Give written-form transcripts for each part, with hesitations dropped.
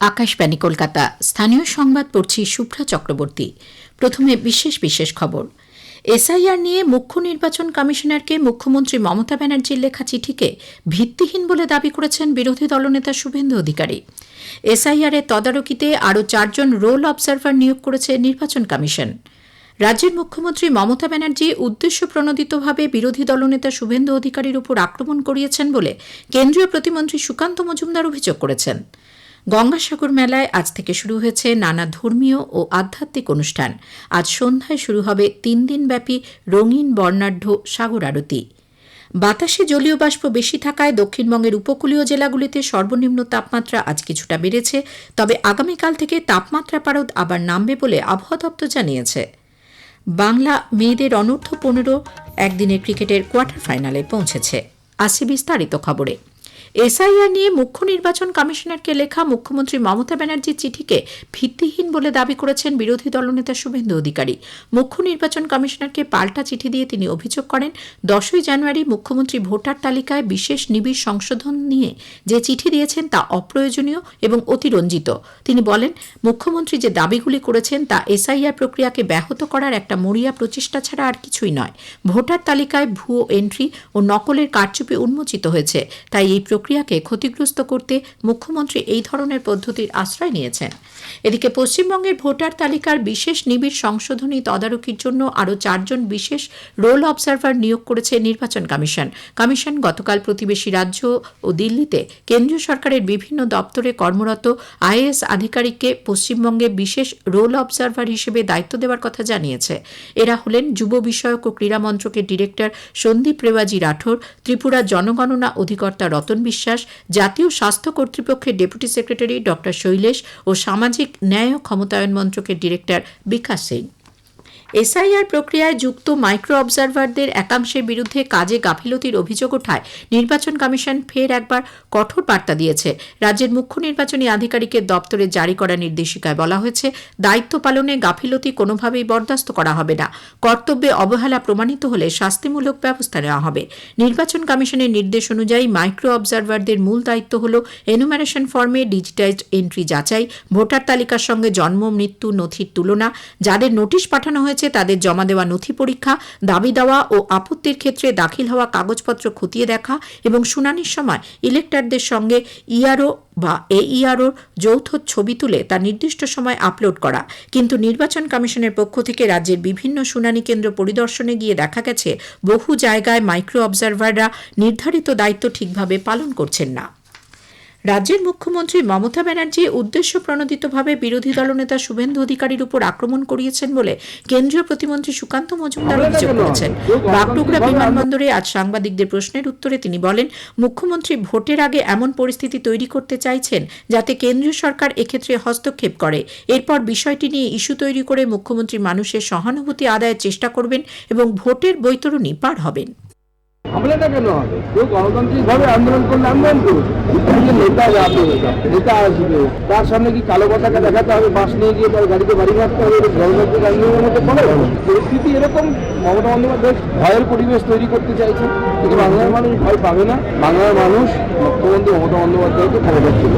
আকাশবাণী কলকাতা। স্থানীয় সংবাদ পড়ছি শুভ্রা চক্রবর্তী। প্রথমে বিশেষ খবর। এসআইআর নিয়ে মুখ্য নির্বাচন কমিশনারকে মুখ্যমন্ত্রী মমতা ব্যানার্জির লেখা চিঠিকে ভিত্তিহীন বলে দাবি করেছেন বিরোধী দলনেতা শুভেন্দু অধিকারী। এসআইআর এর তদারকিতে আরও 4 জন রোল অবজারভার নিয়োগ করেছে নির্বাচন কমিশন। রাজ্যের মুখ্যমন্ত্রী মমতা ব্যানার্জি উদ্দেশ্যপ্রণোদিতভাবে বিরোধী দলনেতা শুভেন্দু অধিকারীর উপর আক্রমণ করিয়েছেন বলে কেন্দ্রীয় প্রতিমন্ত্রী সুকান্ত মজুমদার অভিযোগ করেছেন। গঙ্গাসাগর মেলায় আজ থেকে শুরু হয়েছে নানা ধর্মীয় ও আধ্যাত্মিক অনুষ্ঠান। আজ সন্ধ্যায় শুরু হবে 3 দিনব্যাপী রঙিন বর্ণাঢ্য সাগর আরতি। বাতাসে জলীয় বাষ্প বেশি থাকায় দক্ষিণবঙ্গের উপকূলীয় জেলাগুলিতে সর্বনিম্ন তাপমাত্রা আজ কিছুটা বেড়েছে, তবে আগামীকাল থেকে তাপমাত্রা পারদ আবার নামবে বলে আবহাওয়া দপ্তর জানিয়েছে। বাংলা মেয়েদের অনূর্ধ্ব 15 একদিনের ক্রিকেটের কোয়ার্টার ফাইনালে পৌঁছেছে। আসছে বিস্তারিত খবরে। এসআইআর নিয়ে মুখ্য নির্বাচন কমিশনারকে লেখা মুখ্যমন্ত্রী মমতা ব্যানার্জির চিঠিকে ভিত্তিহীন বলে দাবি করেছেন বিরোধী দলনেতা শুভেন্দু অধিকারী। মুখ্য নির্বাচন কমিশনারকে পাল্টা চিঠি দিয়ে তিনি অভিযোগ করেন, 10ই জানুয়ারি মুখ্যমন্ত্রী ভোটার তালিকায় বিশেষ নিবিড় সংশোধন নিয়ে যে চিঠি দিয়েছেন তা অপ্রয়োজনীয় এবং অতিরঞ্জিত। তিনি বলেন, মুখ্যমন্ত্রী যে দাবিগুলি করেছেন তা এসআইআর প্রক্রিয়াকে ব্যাহত করার একটা মরিয়া প্রচেষ্টা ছাড়া আর কিছুই নয়। ভোটার তালিকায় ভুয়ো এন্ট্রি ও নকলের কারচুপি উন্মোচিত হয়েছে, তাই এই প্রক্রিয়াকে ক্ষতিগ্রস্ত করতে মুখ্যমন্ত্রী এই ধরনের পদ্ধতির আশ্রয় নিয়েছেন। এদিকে পশ্চিমবঙ্গের ভোটার তালিকার বিশেষ নিবিড় সংশোধনী তদারকির জন্য আরও 4 জন বিশেষ রোল অবজারভার নিয়োগ করেছে নির্বাচন কমিশন গতকাল প্রতিবেশী রাজ্য ও দিল্লিতে কেন্দ্রীয় সরকারের বিভিন্ন দপ্তরে কর্মরত আইএএস আধিকারিককে পশ্চিমবঙ্গে বিশেষ রোল অবজারভার হিসেবে দায়িত্ব দেওয়ার কথা জানিয়েছে। এরা হলেন যুব বিষয়ক ও ক্রীড়া মন্ত্রকের ডিরেক্টর সন্দীপ রেওয়াজি রাঠোর, ত্রিপুরা জনগণনা অধিকর্তা রতন বিশ্বাস, জাতীয় স্বাস্থ্য কর্তৃপক্ষের ডেপুটি সেক্রেটারি ডক্টর শৈলেশ ও সামাজিক ন্যায় ও ক্ষমতায়ন মন্ত্রকের ডিরেক্টর বিকাশ সিং। এসআইআর প্রক্রিয়ায় যুক্ত মাইক্রো অবজারভারদের একাংশের বিরুদ্ধে কাজে গাফিলতির অভিযোগ ওঠায় নির্বাচন কমিশন ফের একবার কঠোর বার্তা দিয়েছে। রাজ্যের মুখ্য নির্বাচনী আধিকারিকের দপ্তরে জারি করা নির্দেশিকায় বলা হয়েছে, দায়িত্ব পালনে গাফিলতি কোনোভাবেই বরদাস্ত করা হবে না। কর্তব্যে অবহেলা প্রমাণিত হলে শাস্তিমূলক ব্যবস্থা নেওয়া হবে। নির্বাচন কমিশনের নির্দেশ অনুযায়ী মাইক্রো অবজারভারদের মূল দায়িত্ব হল এনুমারেশন ফর্মে ডিজিটাইজড এন্ট্রি যাচাই, ভোটার তালিকার সঙ্গে জন্ম মৃত্যু নথির তুলনা, যাদের নোটিশ পাঠানো হয়েছে তাদের জমা দেওয়া নথি পরীক্ষা, দাবি দেওয়া ও আপত্তির ক্ষেত্রে দাখিল হওয়া কাগজপত্র খতিয়ে দেখা এবং শুনানির সময় ইলেক্টরদের সঙ্গে ইআরও বা এইআরওর যৌথ ছবি তুলে তা নির্দিষ্ট সময় আপলোড করা। কিন্তু নির্বাচন কমিশনের পক্ষ থেকে রাজ্যের বিভিন্ন শুনানি কেন্দ্র পরিদর্শনে গিয়ে দেখা গেছে, বহু জায়গায় মাইক্রো অবজারভাররা নির্ধারিত দায়িত্ব ঠিকভাবে পালন করছেন না। রাজ্যের মুখ্যমন্ত্রী মমতা ব্যানার্জি উদ্দেশ্যপ্রণোদিতভাবে বিরোধী দলনেতা শুভেন্দু অধিকারীর উপর আক্রমণ করিয়েছেন বলে কেন্দ্রীয় প্রতিমন্ত্রী সুকান্ত মজুমদার অভিযোগ করেছেন। বাগডোগরা বিমানবন্দরে আজ সাংবাদিকদের প্রশ্নের উত্তরে তিনি বলেন, মুখ্যমন্ত্রী ভোটের আগে এমন পরিস্থিতি তৈরি করতে চাইছেন যাতে কেন্দ্রীয় সরকার এক্ষেত্রে হস্তক্ষেপ করে। এরপর বিষয়টি নিয়ে ইস্যু তৈরি করে মুখ্যমন্ত্রী মানুষের সহানুভূতি আদায়ের চেষ্টা করবেন এবং ভোটের বৈতরণী পার হবেন। হামলাটা কেন হবে? কেউ গণতান্ত্রিকভাবে আন্দোলন করলে আন্দোলন করুন। নেতা যাবে, নেতা আসবে, তার সামনে কি কালো পতাকা দেখাতে হবে, বাস নিয়ে গিয়ে তার গাড়িতে বাড়ি মারতে হবে? গণতান্ত্রিক আন্দোলনের মধ্যে পড়ে পরিস্থিতি এরকম। মমতা বন্দ্যোপাধ্যায় ভয়ের পরিবেশ তৈরি করতে চাইছেন, কিন্তু বাংলার মানুষ ভয় পাবে না। বাংলার মানুষ মুখ্যমন্ত্রী মমতা বন্দ্যোপাধ্যায়কে ক্ষমতা ছিল।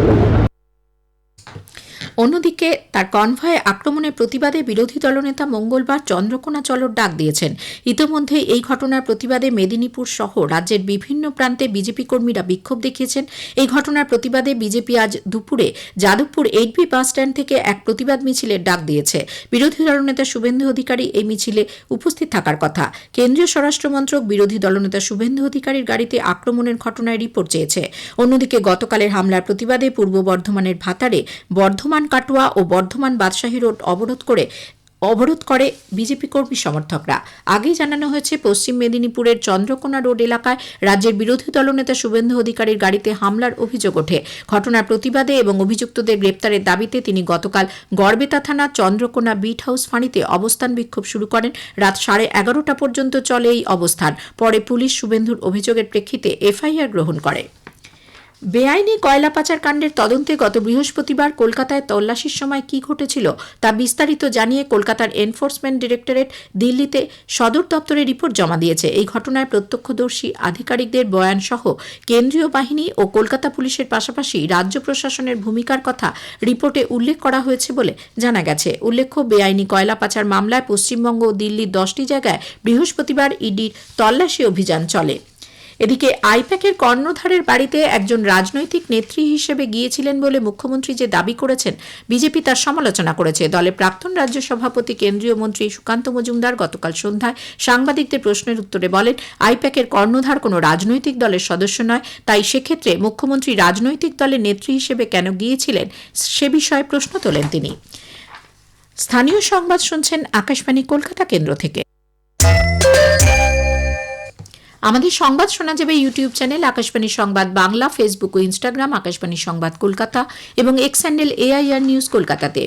অন্যদিকে তার কনভয়ে আক্রমণের প্রতিবাদে বিরোধী দলনেতা মঙ্গলবার চন্দ্রকোনা চলোর ডাক দিয়েছেন। ইতিমধ্যে এই ঘটনার প্রতিবাদে মেদিনীপুর সহ রাজ্যের বিভিন্ন প্রান্তে বিজেপি কর্মীরা বিক্ষোভ দেখিয়েছেন। এই ঘটনার প্রতিবাদে বিজেপি আজ দুপুরে যাদবপুর 8B বাস স্ট্যান্ড থেকে এক প্রতিবাদ মিছিলের ডাক দিয়েছে। বিরোধী দলনেতা শুভেন্দু অধিকারী এই মিছিলে উপস্থিত থাকার কথা। কেন্দ্রীয় স্বরাষ্ট্রমন্ত্রক বিরোধী দলনেতা শুভেন্দু অধিকারীর গাড়িতে আক্রমণের ঘটনায় রিপোর্ট চেয়েছে। অন্যদিকে গতকালের হামলার প্রতিবাদে পূর্ব বর্ধমানের ভাতারে বর্ধমান কাটোয়া ও বর্ধমান বাদশাহী রোড অবরোধ করে বিজেপি কর্মী সমর্থকরা। আগেই জানানো হয়েছে, পশ্চিম মেদিনীপুরের চন্দ্রকোনা রোড এলাকায় রাজ্যের বিরোধী দলনেতা শুভেন্দু অধিকারীর গাড়িতে হামলার অভিযোগ ওঠে। ঘটনার প্রতিবাদে এবং অভিযুক্তদের গ্রেপ্তারের দাবিতে তিনি গতকাল গড়বেতা থানা চন্দ্রকোনা বিট হাউস ফাঁড়িতে অবস্থান বিক্ষোভ শুরু করেন। রাত 11:30 পর্যন্ত চলে এই অবস্থান। পরে পুলিশ শুভেন্দুর অভিযোগের প্রেক্ষিতে এফআইআর গ্রহণ করে। বেআইনি কয়লা পাচার কাণ্ডের তদন্তে গত বৃহস্পতিবার কলকাতায় তল্লাশির সময় কি ঘটেছিল তা বিস্তারিত জানিয়ে কলকাতার এনফোর্সমেন্ট ডিরেক্টরেট দিল্লিতে সদর দপ্তরে রিপোর্ট জমা দিয়েছে। এই ঘটনায় প্রত্যক্ষদর্শী আধিকারিকদের বয়ান সহ কেন্দ্রীয় বাহিনী ও কলকাতা পুলিশের পাশাপাশি রাজ্য প্রশাসনের ভূমিকার কথা রিপোর্টে উল্লেখ করা হয়েছে বলে জানা গেছে। উল্লেখ্য, বেআইনি কয়লা পাচার মামলায় পশ্চিমবঙ্গ ও দিল্লির 10টি জায়গায় বৃহস্পতিবার ইডির তল্লাশি অভিযান চলে। এদিকে আইপ্যাকের কর্ণধারের বাড়িতে একজন রাজনৈতিক নেত্রী হিসেবে গিয়েছিলেন বলে মুখ্যমন্ত্রী যে দাবি করেছেন, বিজেপি তার সমালোচনা করেছে। দলের প্রাক্তন রাজ্য সভাপতি কেন্দ্রীয় মন্ত্রী সুকান্ত মজুমদার গতকাল সন্ধ্যায় সাংবাদিকদের প্রশ্নের উত্তরে বলেন, আইপ্যাকের কর্ণধার কোনো রাজনৈতিক দলের সদস্য নয়, তাই সেক্ষেত্রে মুখ্যমন্ত্রী রাজনৈতিক দলের নেত্রী হিসেবে কেন গিয়েছিলেন সে বিষয়ে প্রশ্ন তোলেন তিনি। স্থানীয় সংবাদ শুনছেন আকাশবাণী কলকাতা কেন্দ্র থেকে। আমাদের সংবাদ শোনা যাবে ইউটিউব চ্যানেল আকাশবাণী সংবাদ বাংলা, ফেসবুক ও ইনস্টাগ্রাম আকাশবাণী সংবাদ কলকাতা এবং এক্স হ্যান্ডেল AIR নিউজ কলকাতাতে।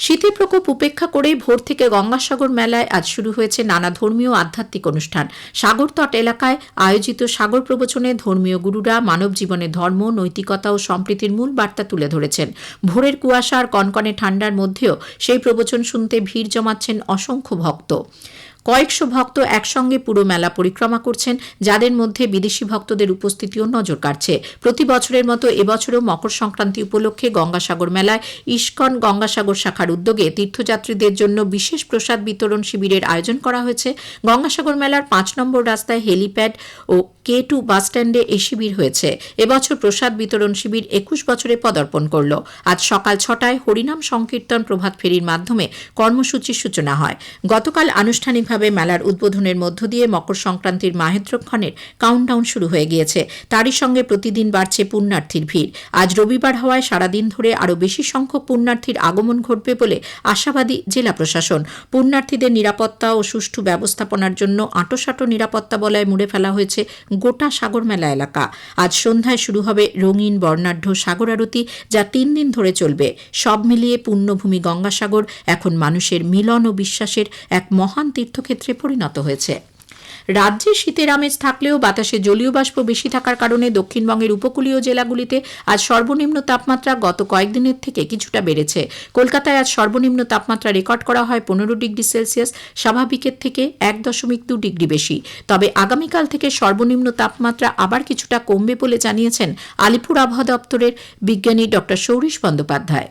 শীতের প্রকোপ উপেক্ষা করে ভোর থেকে গঙ্গাসাগর মেলায় আজ শুরু হয়েছে নানা ধর্মীয় আধ্যাত্মিক অনুষ্ঠান। সাগরতট এলাকায় আয়োজিত সাগর প্রবচনে ধর্মীয় গুরুরা মানব জীবনে ধর্ম, নৈতিকতা ও সম্প্রীতির মূল বার্তা তুলে ধরেছেন। ভোরের কুয়াশা আর কনকনে ঠান্ডার মধ্যেও সেই প্রবচন শুনতে ভিড় জমাচ্ছেন অসংখ্য ভক্ত। কয়েকশো ভক্ত একসঙ্গে পুরো মেলা পরিক্রমা করছেন, যাদের মধ্যে বিদেশি ভক্তদের উপস্থিতিও নজর কাড়ছে। প্রতি বছরের মতো এবছরও মকর সংক্রান্তি উপলক্ষে গঙ্গাসাগর মেলায় ইস্কন গঙ্গাসাগর শাখার উদ্যোগে তীর্থযাত্রীদের জন্য বিশেষ প্রসাদ বিতরণ শিবিরের আয়োজন করা হয়েছে। গঙ্গাসাগর মেলার 5 নম্বর রাস্তায় হেলিপ্যাড ও K2 বাসস্ট্যান্ডে এই শিবির হয়েছে। এবছর প্রসাদ বিতরণ শিবির 21 বছরে পদার্পণ করল। আজ সকাল 6টায় হরিনাম সংকীর্তন প্রভাত ফেরির মাধ্যমে কর্মসূচির সূচনা হয়। গতকাল আনুষ্ঠানিকভাবে মেলার উদ্বোধনের মধ্য দিয়ে মকর সংক্রান্তির মাহেন্দ্রক্ষণের কাউন্টডাউন শুরু হয়ে গিয়েছে। তারই সঙ্গে প্রতিদিন বাড়ছে পুণ্যার্থীর ভিড়। আজ রবিবার হওয়ায় সারাদিন ধরে আরও বেশি সংখ্যক পুণ্যার্থীর আগমন ঘটবে বলে আশাবাদী জেলা প্রশাসন। পুণ্যার্থীদের নিরাপত্তা ও সুষ্ঠু ব্যবস্থাপনার জন্য আঁটোসাঁটো নিরাপত্তা বলয়ে মুড়ে ফেলা হয়েছে গোটা সাগর মেলা এলাকা। আজ সন্ধ্যায় শুরু হবে রঙিন বর্ণাঢ্য সাগর আরতি, যা 3 দিন ধরে চলবে। সব মিলিয়ে পুণ্যভূমি গঙ্গাসাগর এখন মানুষের মিলন ও বিশ্বাসের এক মহান তীর্থক্ষেত্রে পরিণত হয়েছে। রাজ্যে শীতের আমেজ থাকলেও বাতাসে জলীয় বাষ্প বেশি থাকার কারণে দক্ষিণবঙ্গের উপকূলীয় জেলাগুলিতে আজ সর্বনিম্ন তাপমাত্রা গত কয়েকদিনের থেকে কিছুটা বেড়েছে। কলকাতায় আজ সর্বনিম্ন তাপমাত্রা রেকর্ড করা হয় 15 ডিগ্রি সেলসিয়াস, স্বাভাবিকের থেকে 1.2 ডিগ্রি বেশি। তবে আগামীকাল থেকে সর্বনিম্ন তাপমাত্রা আবার কিছুটা কমবে বলে জানিয়েছেন আলিপুর আবহাওয়া দপ্তরের বিজ্ঞানী ডক্টর সৌরিশ বন্দ্যোপাধ্যায়।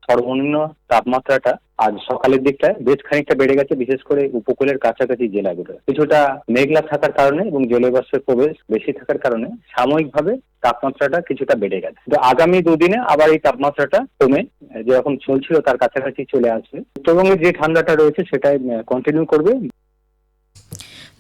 সর্বনিম্ন তাপমাত্রাটা আজ সকালের দিকটায় বেশ খানিকটা বেড়ে গেছে, বিশেষ করে উপকূলের কাছাকাছি জেলাগুলো। কিছুটা মেঘলা থাকার কারণে এবং জলীয় বাষ্পের প্রবেশ বেশি থাকার কারণে সাময়িকভাবে তাপমাত্রাটা কিছুটা বেড়ে গেছে। তো আগামী দুদিনে আবার এই তাপমাত্রাটা কমে যেরকম চলছিল তার কাছাকাছি চলে আসবে। উত্তরবঙ্গে যে ঠান্ডাটা রয়েছে সেটাই কন্টিনিউ করবে।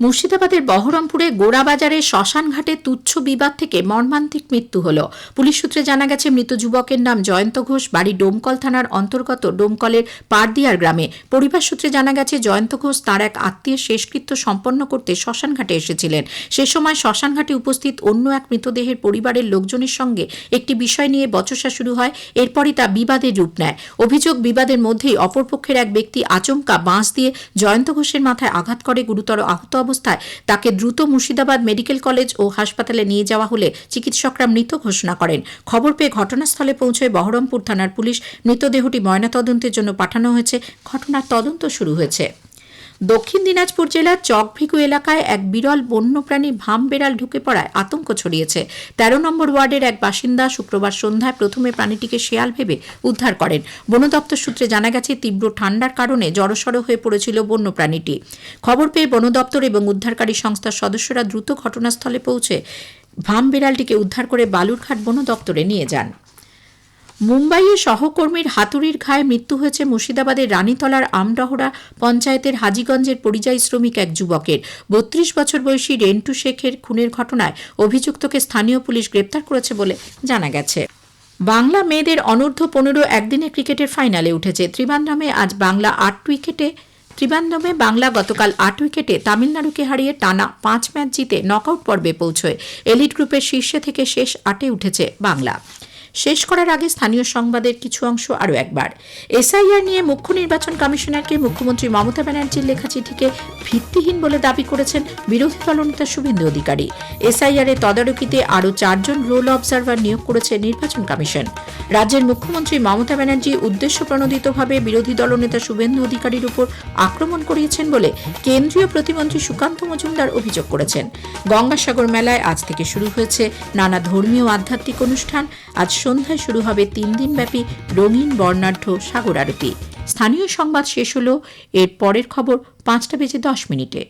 মুর্শিদাবাদের বহরমপুরে গোড়াবাজারে শ্মশানঘাটে তুচ্ছ বিবাদ থেকে মর্মান্তিক মৃত্যু হল। পুলিশ সূত্রে জানা গেছে, মৃত যুবকের নাম জয়ন্ত ঘোষ, বাড়ি ডোমকল থানার অন্তর্গত ডোমকলের পারদিয়ার গ্রামে। পরিবার সূত্রে জানা গেছে, জয়ন্ত ঘোষ তাঁর এক আত্মীয়ের শেষকৃত্য সম্পন্ন করতে শ্মশানঘাটে এসেছিলেন। সে সময় শ্মশানঘাটে উপস্থিত অন্য এক মৃতদেহের পরিবারের লোকজনের সঙ্গে একটি বিষয় নিয়ে বচসা শুরু হয়। এরপরই তা বিবাদের রূপ নেয়। অভিযোগ, বিবাদের মধ্যেই অপরপক্ষের এক ব্যক্তি আচমকা বাঁশ দিয়ে জয়ন্ত ঘোষের মাথায় আঘাত করে। গুরুতর আহত অবস্থায় তাকে দ্রুত মুর্শিদাবাদ মেডিকেল কলেজ ও হাসপাতালে নিয়ে যাওয়া হলে চিকিৎসকরা মৃত ঘোষণা করেন। খবর পেয়ে ঘটনাস্থলে পৌঁছয় বহরমপুর থানার পুলিশ। মৃতদেহটি ময়নাতদন্তের জন্য পাঠানো হয়েছে। ঘটনার তদন্ত শুরু হয়েছে। দক্ষিণ দিনাজপুর জেলার চকভিগু এলাকায় এক বিরল বন্যপ্রাণী ভামবেড়াল ঢুকে পড়ায় আতঙ্ক ছড়িয়েছে। 13 নম্বর ওয়ার্ডের এক বাসিন্দা শুক্রবার সন্ধ্যায় প্রথমে প্রাণীটিকে শেয়াল ভেবে উদ্ধার করেন। বন দপ্তর সূত্রে জানা গেছে, তীব্র ঠান্ডার কারণে জড়সড় হয়ে পড়েছিল বন্যপ্রাণীটি। খবর পেয়ে বন দপ্তর এবং উদ্ধারকারী সংস্থার সদস্যরা দ্রুত ঘটনাস্থলে পৌঁছে ভামবেড়ালটিকে উদ্ধার করে বালুরঘাট বন দপ্তরে নিয়ে যান। মুম্বাইয়ে সহকর্মীর হাতুড়ির ঘায়ে মৃত্যু হয়েছে মুর্শিদাবাদের রানীতলার আমডহরা পঞ্চায়েতের হাজীগঞ্জের পরিযায়ী শ্রমিক এক যুবকের। 32 বছর বয়সী রেন্টু শেখের খুনের ঘটনায় অভিযুক্তকে স্থানীয় পুলিশ গ্রেপ্তার করেছে বলে জানা গেছে। বাংলা মেয়েদের অনূর্ধ্ব 15 একদিনের ক্রিকেটের ফাইনালে উঠেছে। ত্রিবান্দ্রমে বাংলা গতকাল 8 উইকেটে তামিলনাড়ুকে হারিয়ে টানা 5 ম্যাচ জিতে নকআউট পর্বে পৌঁছয়। এলিট গ্রুপের শীর্ষে থেকে শেষ 8-এ উঠেছে বাংলা। শেষ করার আগে স্থানীয় সংবাদের কিছু অংশ আরও একবার। এসআইআর নিয়ে মুখ্য নির্বাচন কমিশনারকে মুখ্যমন্ত্রী মমতা ব্যানার্জির লেখা চিঠিকে ভিত্তিহীন বলে দাবি করেছেন বিরোধী দলনেতা শুভেন্দু অধিকারী। এসআইআর এর তদারকিতে আরও 4 জন রোল অবজারভার নিয়োগ করেছে নির্বাচন কমিশন। রাজ্যের মুখ্যমন্ত্রী মমতা ব্যানার্জি উদ্দেশ্য প্রণোদিতভাবে বিরোধী দলনেতা শুভেন্দু অধিকারীর উপর আক্রমণ করিয়েছেন বলে কেন্দ্রীয় প্রতিমন্ত্রী সুকান্ত মজুমদার অভিযোগ করেছেন। গঙ্গাসাগর মেলায় আজ থেকে শুরু হয়েছে নানা ধর্মীয় আধ্যাত্মিক অনুষ্ঠান। আজ সন্ধ্যায় শুরু হবে 3 দিনব্যাপী রঙিন বর্ণাঢ্য সাগর আরতি। স্থানীয় সংবাদ শেষ হলো। এর পরের খবর 5টা বেজে 10 মিনিটে।